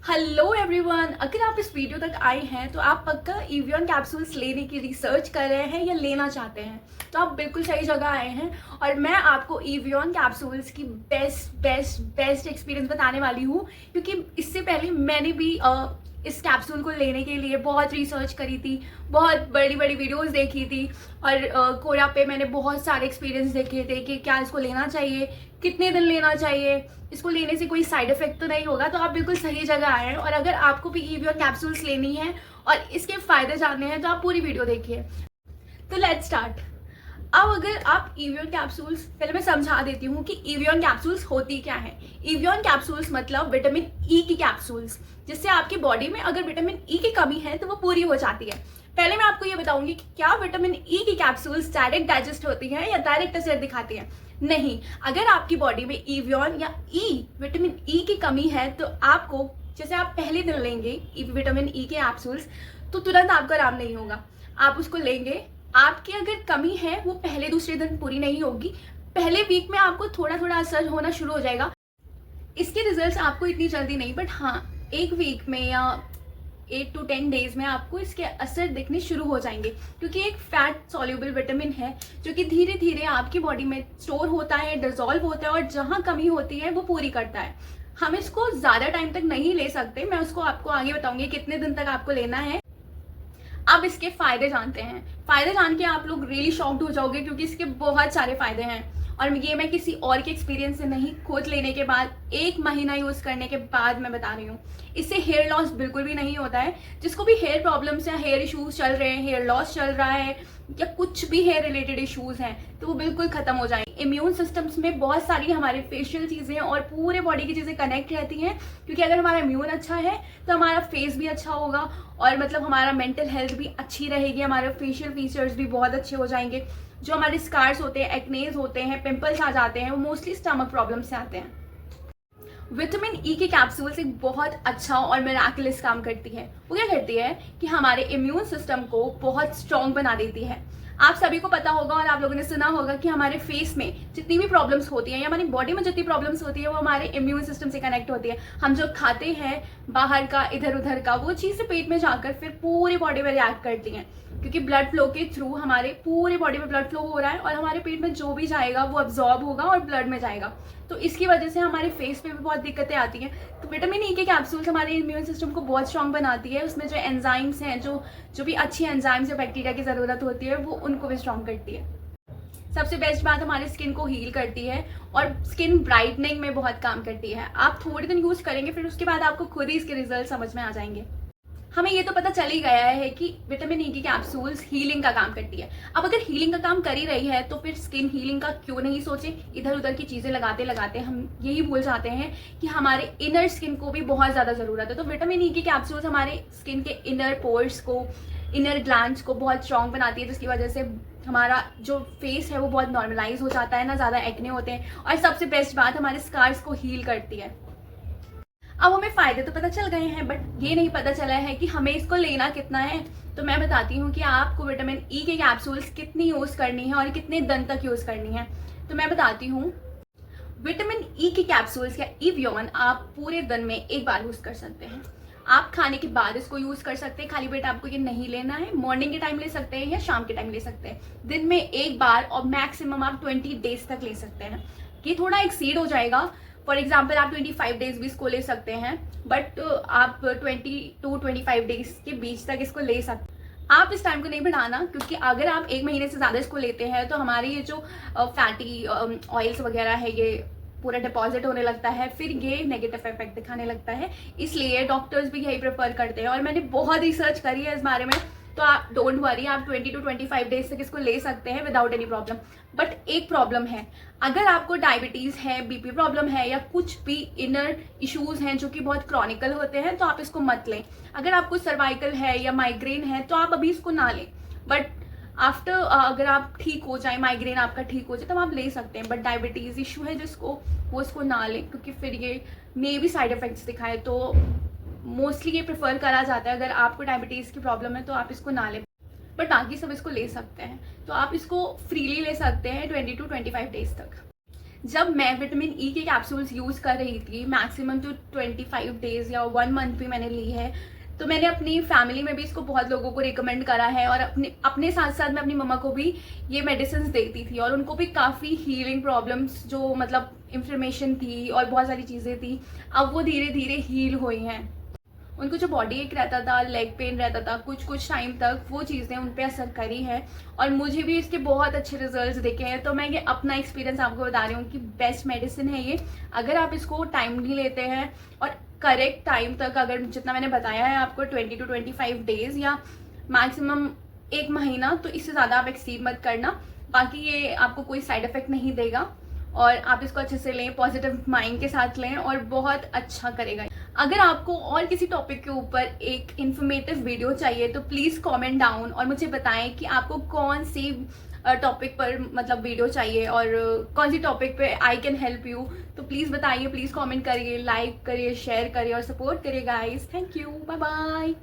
Hello everyone, अगर आप इस वीडियो तक आए हैं तो आप पक्का इवियन कैप्सूल्स लेने की रिसर्च कर रहे हैं या लेना चाहते हैं, तो आप बिल्कुल सही जगह आए हैं। और मैं आपको इवियन कैप्सूल्स की बेस्ट बेस्ट बेस्ट एक्सपीरियंस बताने वाली हूँ, क्योंकि इससे पहले मैंने भी इस कैप्सूल को लेने के लिए बहुत रिसर्च करी थी, बहुत बड़ी बड़ी वीडियोस देखी थी और कोरा पे मैंने बहुत सारे एक्सपीरियंस देखे थे कि क्या इसको लेना चाहिए, कितने दिन लेना चाहिए, इसको लेने से कोई साइड इफेक्ट तो नहीं होगा। तो आप बिल्कुल सही जगह आए हैं। और अगर आपको भी इवियन कैप्सूल्स लेनी है और इसके फायदे जानने हैं तो आप पूरी वीडियो देखिए। तो लेट्स स्टार्ट। अब अगर आप इवियन कैप्सूल्स, पहले मैं समझा देती हूँ कि इवियन कैप्सूल्स होती क्या है। इवियन कैप्सूल्स मतलब विटामिन ई की कैप्सूल्स, जिससे आपकी बॉडी में अगर विटामिन ई की कमी है तो वो पूरी हो जाती है। पहले मैं आपको ये बताऊंगी कि क्या विटामिन ई की कैप्सूल्स डायरेक्ट डाइजेस्ट होती है या डायरेक्ट असर दिखाती है। नहीं, अगर आपकी बॉडी में इवियन या विटामिन ई की कमी है तो आपको, जैसे आप पहले दिन लेंगे विटामिन ई के कैप्सूल्स तो तुरंत आपका आराम नहीं होगा। आप उसको लेंगे, आपकी अगर कमी है वो पहले दूसरे दिन पूरी नहीं होगी, पहले वीक में आपको थोड़ा थोड़ा असर होना शुरू हो जाएगा। इसके रिजल्ट्स आपको इतनी जल्दी नहीं, बट हाँ, एक वीक में या 8 to 10 डेज में आपको इसके असर दिखने शुरू हो जाएंगे, क्योंकि एक फैट सॉल्युबल विटामिन है जो कि धीरे धीरे आपकी बॉडी में स्टोर होता है, डिजोल्व होता है और जहां कमी होती है वो पूरी करता है। हम इसको ज्यादा टाइम तक नहीं ले सकते, मैं उसको आपको आगे बताऊंगी कितने दिन तक आपको लेना है। अब इसके फायदे जानते हैं। फायदे जान के आप लोग रियली शॉक्ड हो जाओगे, क्योंकि इसके बहुत सारे फायदे हैं और ये मैं किसी और के एक्सपीरियंस से नहीं, खुद लेने के बाद 1 महीना यूज करने के बाद मैं बता रही हूँ। इससे हेयर लॉस बिल्कुल भी नहीं होता है। जिसको भी हेयर प्रॉब्लम्स या हेयर इश्यूज चल रहे हैं, हेयर लॉस चल रहा है या कुछ भी हेयर रिलेटेड इश्यूज हैं, तो वो बिल्कुल खत्म हो जाएंगे। इम्यून सिस्टम्स में बहुत सारी हमारे फेशियल चीजें और पूरे बॉडी की चीजें कनेक्ट रहती हैं, क्योंकि अगर हमारा इम्यून अच्छा है तो हमारा फेस भी अच्छा होगा और मतलब हमारा मेंटल हेल्थ भी अच्छी रहेगी, हमारे फेशियल फीचर्स भी बहुत अच्छे हो जाएंगे। जो हमारे स्कार्स होते हैं, एक्नेज होते हैं, पिंपल्स आ जाते हैं, वो मोस्टली स्टमक प्रॉब्लम से आते हैं। विटामिन ई की कैप्सूल्स एक बहुत अच्छा और मिराकुलस काम करती है। वो क्या करती है कि हमारे इम्यून सिस्टम को बहुत स्ट्रॉन्ग बना देती है। आप सभी को पता होगा और आप लोगों ने सुना होगा कि हमारे फेस में जितनी भी प्रॉब्लम्स होती हैं या हमारी बॉडी में जितनी प्रॉब्लम्स होती है वो हमारे इम्यून सिस्टम से कनेक्ट होती है। हम जो खाते हैं बाहर का, इधर उधर का, वो चीज़ से पेट में जाकर फिर पूरी बॉडी में रिएक्ट करती हैं, क्योंकि ब्लड फ्लो के थ्रू हमारे पूरे बॉडी में ब्लड फ्लो हो रहा है और हमारे पेट में जो भी जाएगा वो अब्जॉर्ब होगा और ब्लड में जाएगा। तो इसकी वजह से हमारे फेस पे भी बहुत दिक्कतें आती हैं। तो विटामिन ई के कैप्सूल्स हमारे इम्यून सिस्टम को बहुत स्ट्रॉन्ग बनाती है। उसमें जो एंजाइम्स हैं, जो भी अच्छी एंजाइम्स या बैक्टीरिया की ज़रूरत होती है, वो उनको भी स्ट्रॉन्ग करती है। सबसे बेस्ट बात, हमारे स्किन को हील करती है और स्किन ब्राइटनिंग में बहुत काम करती है। आप थोड़े दिन यूज करेंगे, फिर उसके बाद आपको खुद ही इसके रिजल्ट समझ में आ जाएंगे। हमें ये तो पता चल ही गया है कि विटामिन ई की कैप्सूल्स हीलिंग का काम करती है। अब अगर हीलिंग का काम कर ही रही है तो फिर स्किन हीलिंग का क्यों नहीं सोचे। इधर उधर की चीजें लगाते लगाते हम यही भूल जाते हैं कि हमारे इनर स्किन को भी बहुत ज्यादा जरूरत है। तो विटामिन ई की कैप्सूल्स हमारे स्किन के इनर पोर्स को, इनर ग्लैंड्स को बहुत स्ट्रॉन्ग बनाती है, जिसकी वजह से हमारा जो फेस है वो बहुत नॉर्मलाइज हो जाता है, ना ज्यादा एक्ने होते हैं। और सबसे बेस्ट बात, हमारे स्कार्स को हील करती है। अब हमें फायदे तो पता चल गए हैं, बट ये नहीं पता चला है कि हमें इसको लेना कितना है। तो मैं बताती हूँ कि आपको विटामिन ई के कैप्सूल्स कितनी यूज करनी है और कितने दिन तक यूज करनी है। तो मैं बताती हूँ, विटामिन ई की कैप्सूल्स या इवियन आप पूरे दिन में एक बार यूज कर सकते हैं। आप खाने के बाद इसको यूज कर सकते हैं, खाली पेट आपको ये नहीं लेना है। मॉर्निंग के टाइम ले सकते हैं या शाम के टाइम ले सकते हैं। दिन में एक बार और मैक्सिमम आप 20 डेज तक ले सकते हैं। ये थोड़ा एक्सीड हो जाएगा, फॉर एग्जाम्पल आप 25 डेज भी इसको ले सकते हैं, बट आप 20 to 25 डेज के बीच तक इसको ले सकते हैं। आप इस टाइम को नहीं बढ़ाना, क्योंकि अगर आप 1 महीने से ज़्यादा इसको लेते हैं तो हमारे ये जो फैटी ऑयल्स वगैरह है ये पूरा डिपॉजिट होने लगता है, फिर ये नेगेटिव इफेक्ट दिखाने लगता है। इसलिए डॉक्टर्स भी यही प्रेफर करते हैं और मैंने बहुत रिसर्च करी है इस बारे में। तो आप डोंट वरी, आप 20 to 25 डेज तक इसको ले सकते हैं विदाउट एनी प्रॉब्लम। बट एक प्रॉब्लम है, अगर आपको डायबिटीज़ है, बीपी प्रॉब्लम है या कुछ भी इनर इश्यूज हैं जो कि बहुत क्रॉनिकल होते हैं, तो आप इसको मत लें। अगर आपको सर्वाइकल है या माइग्रेन है तो आप अभी इसको ना लें, बट आफ्टर अगर आप ठीक हो जाए, माइग्रेन आपका ठीक हो जाए, तब आप ले सकते हैं। बट डायबिटीज़ इशू है जिसको, वो इसको ना लें, क्योंकि फिर ये मे भी साइड इफेक्ट्स दिखाए। तो मोस्टली ये प्रेफर करा जाता है, अगर आपको डायबिटीज़ की प्रॉब्लम है तो आप इसको ना लें, बट बाकी सब इसको ले सकते हैं। तो आप इसको फ्रीली ले सकते हैं 20 to 25 डेज तक। जब मैं विटामिन ई के कैप्सूल्स यूज़ कर रही थी, मैक्सिमम तो 25 डेज़ या 1 मंथ भी मैंने ली है, तो मैंने अपनी फैमिली में भी इसको बहुत लोगों को रिकमेंड करा है और अपने अपने साथ साथ मैं अपनी मम्मा को भी ये मेडिसिन देती थी और उनको भी काफ़ी हीलिंग प्रॉब्लम्स, जो मतलब इन्फ्लेमेशन थी और बहुत सारी चीज़ें थी, अब वो धीरे धीरे हील हुई हैं। उनको जो बॉडी एक रहता था, लेग पेन रहता था, कुछ टाइम तक, वो चीज़ें उन पे असर करी है और मुझे भी इसके बहुत अच्छे रिजल्ट्स दिखे हैं। तो मैं ये अपना एक्सपीरियंस आपको बता रही हूँ कि बेस्ट मेडिसिन है ये। अगर आप इसको टाइमली लेते हैं और करेक्ट टाइम तक, अगर जितना मैंने बताया है आपको 20 to 25 डेज या मैक्सिमम 1 महीना, तो इससे ज़्यादा आप एक्सीड मत करना। बाकी ये आपको कोई साइड इफेक्ट नहीं देगा और आप इसको अच्छे से लें, पॉजिटिव माइंड के साथ लें और बहुत अच्छा करेगा। अगर आपको और किसी टॉपिक के ऊपर एक इन्फॉर्मेटिव वीडियो चाहिए तो प्लीज़ कमेंट डाउन और मुझे बताएं कि आपको कौन सी टॉपिक पर मतलब वीडियो चाहिए और कौन सी टॉपिक पे आई कैन हेल्प यू। तो प्लीज़ बताइए, प्लीज़ कमेंट करिए, लाइक करिए, शेयर करिए और सपोर्ट करिए guys. Thank you, bye bye.